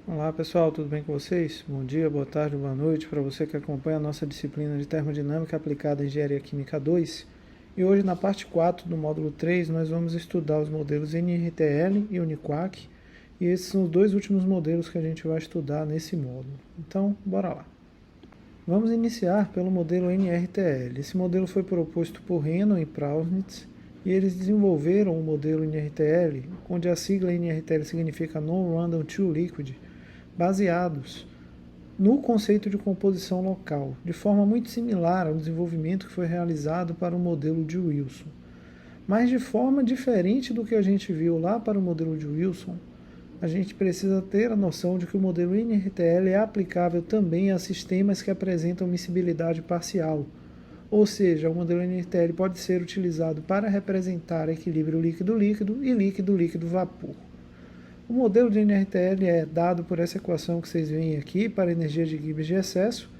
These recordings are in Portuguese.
Olá pessoal, tudo bem com vocês? Bom dia, boa tarde, boa noite para você que acompanha a nossa disciplina de Termodinâmica aplicada em Engenharia Química 2. E hoje na parte 4 do módulo 3 nós vamos estudar os modelos NRTL e UNIQUAC, e esses são os dois últimos modelos que a gente vai estudar nesse módulo. Então, bora lá. Vamos iniciar pelo modelo NRTL. Esse modelo foi proposto por Reno e Prausnitz, e eles desenvolveram o modelo NRTL, onde a sigla NRTL significa Non-Random Two Liquid, baseados no conceito de composição local, de forma muito similar ao desenvolvimento que foi realizado para o modelo de Wilson. Mas de forma diferente do que a gente viu lá para o modelo de Wilson, a gente precisa ter a noção de que o modelo NRTL é aplicável também a sistemas que apresentam miscibilidade parcial, ou seja, o modelo NRTL pode ser utilizado para representar equilíbrio líquido-líquido e líquido-líquido-vapor. O modelo de NRTL é dado por essa equação que vocês veem aqui para a energia de Gibbs de excesso.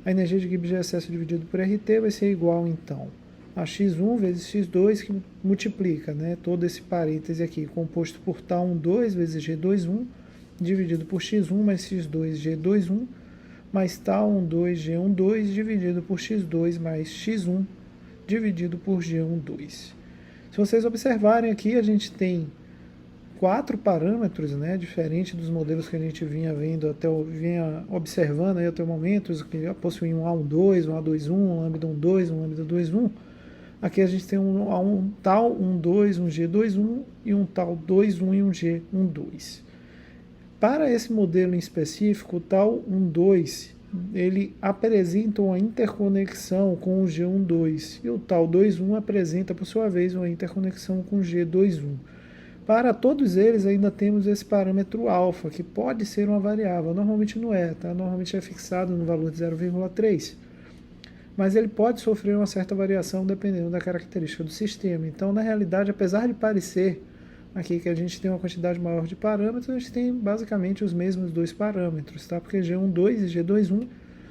A energia de Gibbs de excesso dividido por RT vai ser igual, então, a x1 vezes x2, que multiplica todo esse parêntese aqui, composto por τ12 vezes G21, dividido por x1 mais x2 G21, mais τ12 G12, dividido por x2 mais x1, dividido por G12. Se vocês observarem aqui, a gente tem 4 parâmetros, diferente dos modelos que a gente vinha observando até o momento, que possuem um A12, um A21, um lambda 12, um lambda 21. Aqui a gente tem um tal 12, um G21 e um tal 21 e um G12. Para esse modelo em específico, o tal 12, ele apresenta uma interconexão com o G12 e o tal 21 apresenta, por sua vez, uma interconexão com o G21. Para todos eles ainda temos esse parâmetro alfa, que pode ser uma variável, normalmente não é, normalmente é fixado no valor de 0,3, mas ele pode sofrer uma certa variação dependendo da característica do sistema. Então, na realidade, apesar de parecer aqui que a gente tem uma quantidade maior de parâmetros, a gente tem basicamente os mesmos dois parâmetros, porque G12 e G21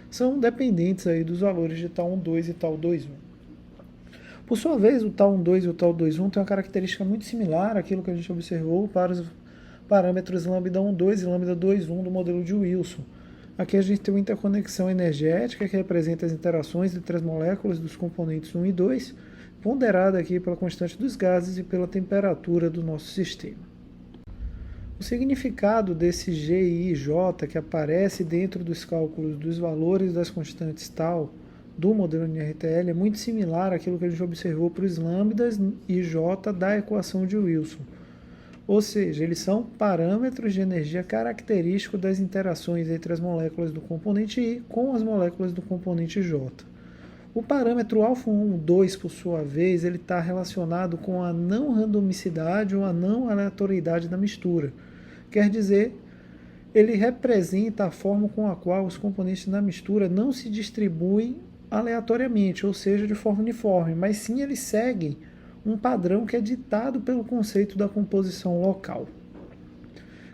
são dependentes aí dos valores de τ12 e τ21. Por sua vez, o τ12 e o τ21 têm uma característica muito similar àquilo que a gente observou para os parâmetros lambda 12 e lambda 21 do modelo de Wilson. Aqui a gente tem uma interconexão energética que representa as interações entre as moléculas dos componentes 1 e 2, ponderada aqui pela constante dos gases e pela temperatura do nosso sistema. O significado desse G e J que aparece dentro dos cálculos dos valores das constantes tal do modelo NRTL é muito similar àquilo que a gente observou para os lambdas e J da equação de Wilson. Ou seja, eles são parâmetros de energia característicos das interações entre as moléculas do componente I com as moléculas do componente J. O parâmetro α1,2, por sua vez, ele está relacionado com a não randomicidade ou a não aleatoriedade da mistura. Quer dizer, ele representa a forma com a qual os componentes da mistura não se distribuem aleatoriamente, ou seja, de forma uniforme, mas sim eles seguem um padrão que é ditado pelo conceito da composição local.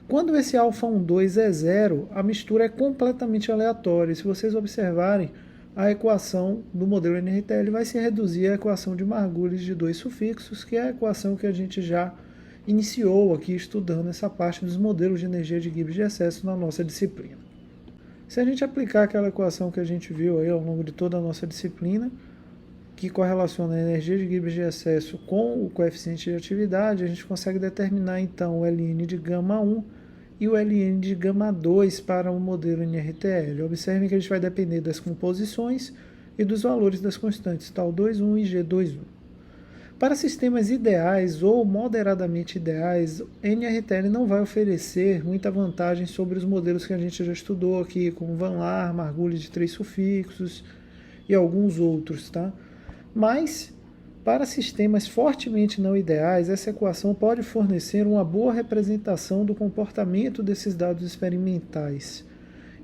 Quando esse α1,2 é zero, a mistura é completamente aleatória. E se vocês observarem, a equação do modelo NRTL vai se reduzir à equação de Margulis de dois sufixos, que é a equação que a gente já iniciou aqui estudando essa parte dos modelos de energia de Gibbs de excesso na nossa disciplina. Se a gente aplicar aquela equação que a gente viu aí ao longo de toda a nossa disciplina, que correlaciona a energia de Gibbs de excesso com o coeficiente de atividade, a gente consegue determinar então o Ln de γ1 e o Ln de γ2 para o modelo NRTL. Observem que a gente vai depender das composições e dos valores das constantes τ21 e G21. Para sistemas ideais ou moderadamente ideais, NRTL não vai oferecer muita vantagem sobre os modelos que a gente já estudou aqui, como Van Laar, Margulis de 3 sufixos e alguns outros, Mas, para sistemas fortemente não ideais, essa equação pode fornecer uma boa representação do comportamento desses dados experimentais.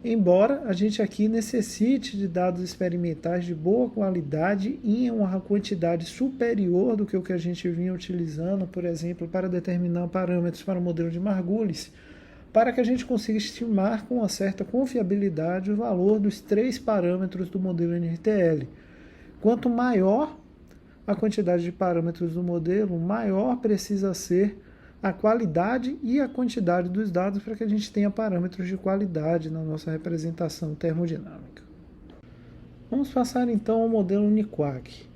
Embora a gente aqui necessite de dados experimentais de boa qualidade em uma quantidade superior do que o que a gente vinha utilizando, por exemplo, para determinar parâmetros para o modelo de Margulis, para que a gente consiga estimar com uma certa confiabilidade o valor dos 3 parâmetros do modelo NRTL. Quanto maior a quantidade de parâmetros do modelo, maior precisa ser a qualidade e a quantidade dos dados para que a gente tenha parâmetros de qualidade na nossa representação termodinâmica. Vamos passar então ao modelo UNIQUAC.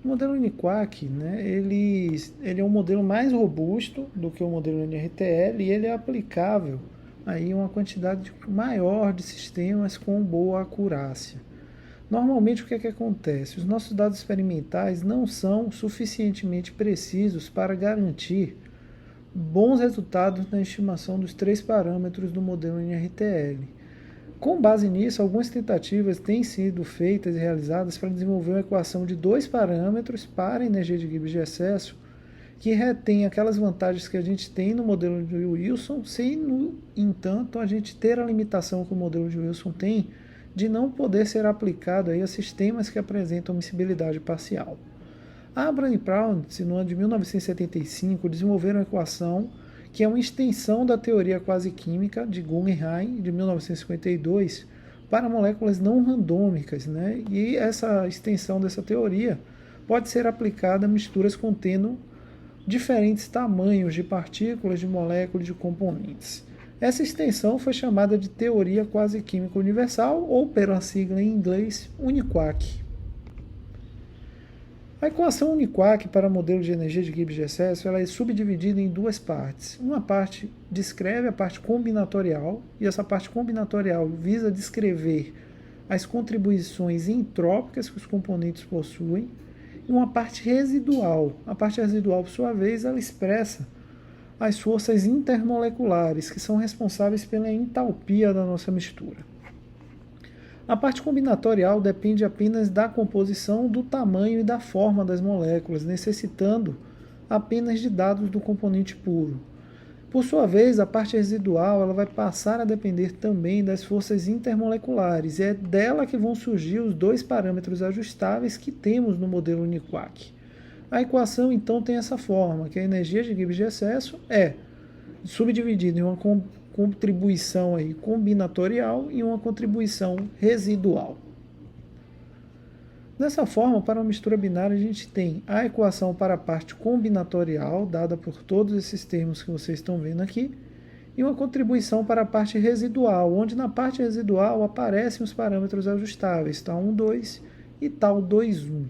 O modelo UNIQUAC, né, ele é um modelo mais robusto do que o modelo NRTL e ele é aplicável aí uma quantidade maior de sistemas com boa acurácia. Normalmente o que acontece? Os nossos dados experimentais não são suficientemente precisos para garantir bons resultados na estimação dos 3 parâmetros do modelo NRTL. Com base nisso, algumas tentativas têm sido feitas e realizadas para desenvolver uma equação de 2 parâmetros para a energia de Gibbs de excesso que retém aquelas vantagens que a gente tem no modelo de Wilson, sem, no entanto, a gente ter a limitação que o modelo de Wilson tem de não poder ser aplicado aí a sistemas que apresentam miscibilidade parcial. Abram e Proudhon, no ano de 1975, desenvolveram uma equação que é uma extensão da teoria quase-química de Guggenheim, de 1952, para moléculas não randômicas, né? E essa extensão dessa teoria pode ser aplicada a misturas contendo diferentes tamanhos de partículas, de moléculas, de componentes. Essa extensão foi chamada de teoria quase-química universal, ou pela sigla em inglês, UNIQUAC. A equação UNIQUAC para modelo de energia de Gibbs de excesso ela é subdividida em 2 partes. Uma parte descreve a parte combinatorial, e essa parte combinatorial visa descrever as contribuições entrópicas que os componentes possuem, e uma parte residual. A parte residual, por sua vez, ela expressa as forças intermoleculares, que são responsáveis pela entalpia da nossa mistura. A parte combinatorial depende apenas da composição, do tamanho e da forma das moléculas, necessitando apenas de dados do componente puro. Por sua vez, a parte residual ela vai passar a depender também das forças intermoleculares, e é dela que vão surgir os 2 parâmetros ajustáveis que temos no modelo UNIQUAC. A equação, então, tem essa forma, que a energia de Gibbs de excesso é subdividida em uma contribuição aí combinatorial e uma contribuição residual. Dessa forma, para uma mistura binária, a gente tem a equação para a parte combinatorial, dada por todos esses termos que vocês estão vendo aqui, e uma contribuição para a parte residual, onde na parte residual aparecem os parâmetros ajustáveis, tal 1, 2 e tal 2, 1.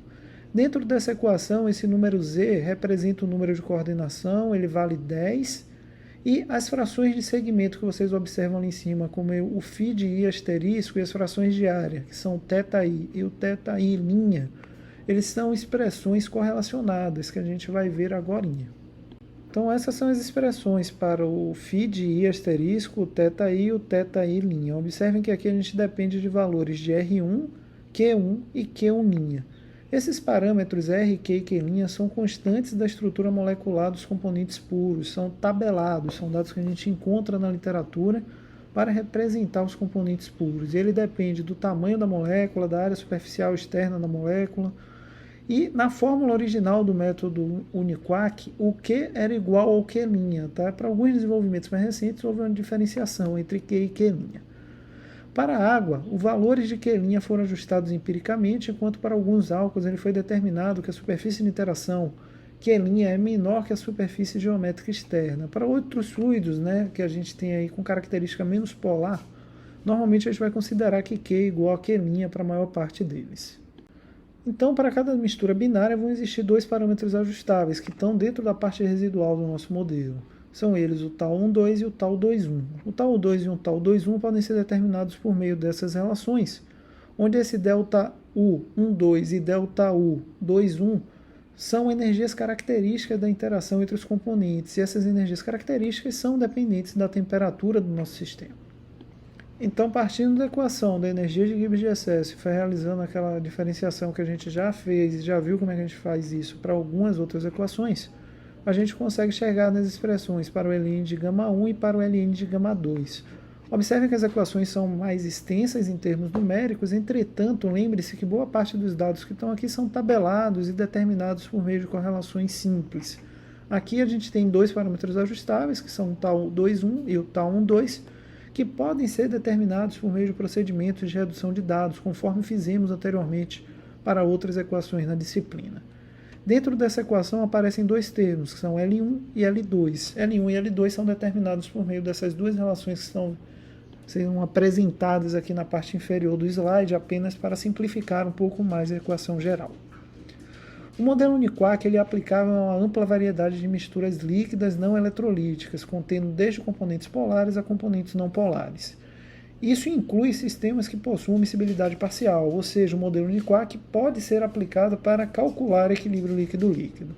Dentro dessa equação, esse número z representa o número de coordenação, ele vale 10, e as frações de segmento que vocês observam ali em cima, como o φ de i asterisco e as frações de área, que são o θi e o θi', eles são expressões correlacionadas, que a gente vai ver agora. Então essas são as expressões para o φ de i asterisco, o θi e o θi'. Observem que aqui a gente depende de valores de R1, Q1 e Q1'. Esses parâmetros R, Q e Q' são constantes da estrutura molecular dos componentes puros, são tabelados, são dados que a gente encontra na literatura para representar os componentes puros. E ele depende do tamanho da molécula, da área superficial externa da molécula. E na fórmula original do método UNIQUAC, o Q era igual ao Q'. Tá? Para alguns desenvolvimentos mais recentes, houve uma diferenciação entre Q e Q'. Para a água, os valores de Q' foram ajustados empiricamente, enquanto para alguns álcools ele foi determinado que a superfície de interação Q' é menor que a superfície geométrica externa. Para outros fluidos, né, que a gente tem aí com característica menos polar, normalmente a gente vai considerar que Q é igual a Q' para a maior parte deles. Então, para cada mistura binária vão existir 2 parâmetros ajustáveis que estão dentro da parte residual do nosso modelo. São eles o tal 1, 2 e o tal 2, 1. O tal 2 e o tal 2, 1 podem ser determinados por meio dessas relações, onde esse delta U, 1, 2 e delta U, 2, 1, são energias características da interação entre os componentes, e essas energias características são dependentes da temperatura do nosso sistema. Então, partindo da equação da energia de Gibbs de excesso, foi realizando aquela diferenciação que a gente já fez e já viu como é que a gente faz isso para algumas outras equações, a gente consegue chegar nas expressões para o ln de γ1 e para o ln de γ2. Observem que as equações são mais extensas em termos numéricos, entretanto, lembre-se que boa parte dos dados que estão aqui são tabelados e determinados por meio de correlações simples. Aqui a gente tem 2 parâmetros ajustáveis, que são o tal 2,1 e o tal 1,2, que podem ser determinados por meio de procedimentos de redução de dados, conforme fizemos anteriormente para outras equações na disciplina. Dentro dessa equação aparecem dois termos, que são L1 e L2. L1 e L2 são determinados por meio dessas duas relações que serão apresentadas aqui na parte inferior do slide, apenas para simplificar um pouco mais a equação geral. O modelo Uniquark ele aplicava uma ampla variedade de misturas líquidas não eletrolíticas, contendo desde componentes polares a componentes não polares. Isso inclui sistemas que possuem miscibilidade parcial, ou seja, o modelo Uniquark pode ser aplicado para calcular equilíbrio líquido-líquido.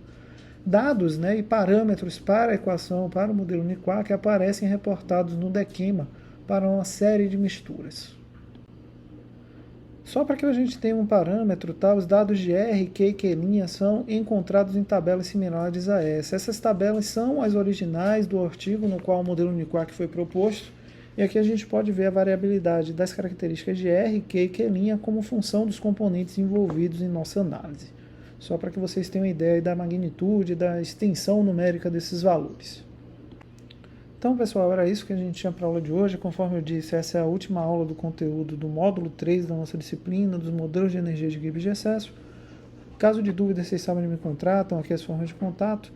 Dados e parâmetros para a equação para o modelo Uniquark aparecem reportados no DEQEMA para uma série de misturas. Só para que a gente tenha um parâmetro, os dados de R, Q e Q' são encontrados em tabelas similares a essa. Essas tabelas são as originais do artigo no qual o modelo Uniquark foi proposto, e aqui a gente pode ver a variabilidade das características de R, Q e Q' como função dos componentes envolvidos em nossa análise. Só para que vocês tenham uma ideia da magnitude, da extensão numérica desses valores. Então, pessoal, era isso que a gente tinha para a aula de hoje. Conforme eu disse, essa é a última aula do conteúdo do módulo 3 da nossa disciplina, dos modelos de energia de Gibbs de excesso. Caso de dúvida, vocês sabem onde me contratam, aqui as formas de contato.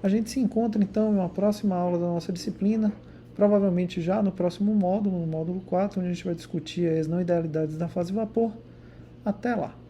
A gente se encontra, então, em uma próxima aula da nossa disciplina, provavelmente já no próximo módulo, no módulo 4, onde a gente vai discutir as não idealidades da fase vapor. Até lá!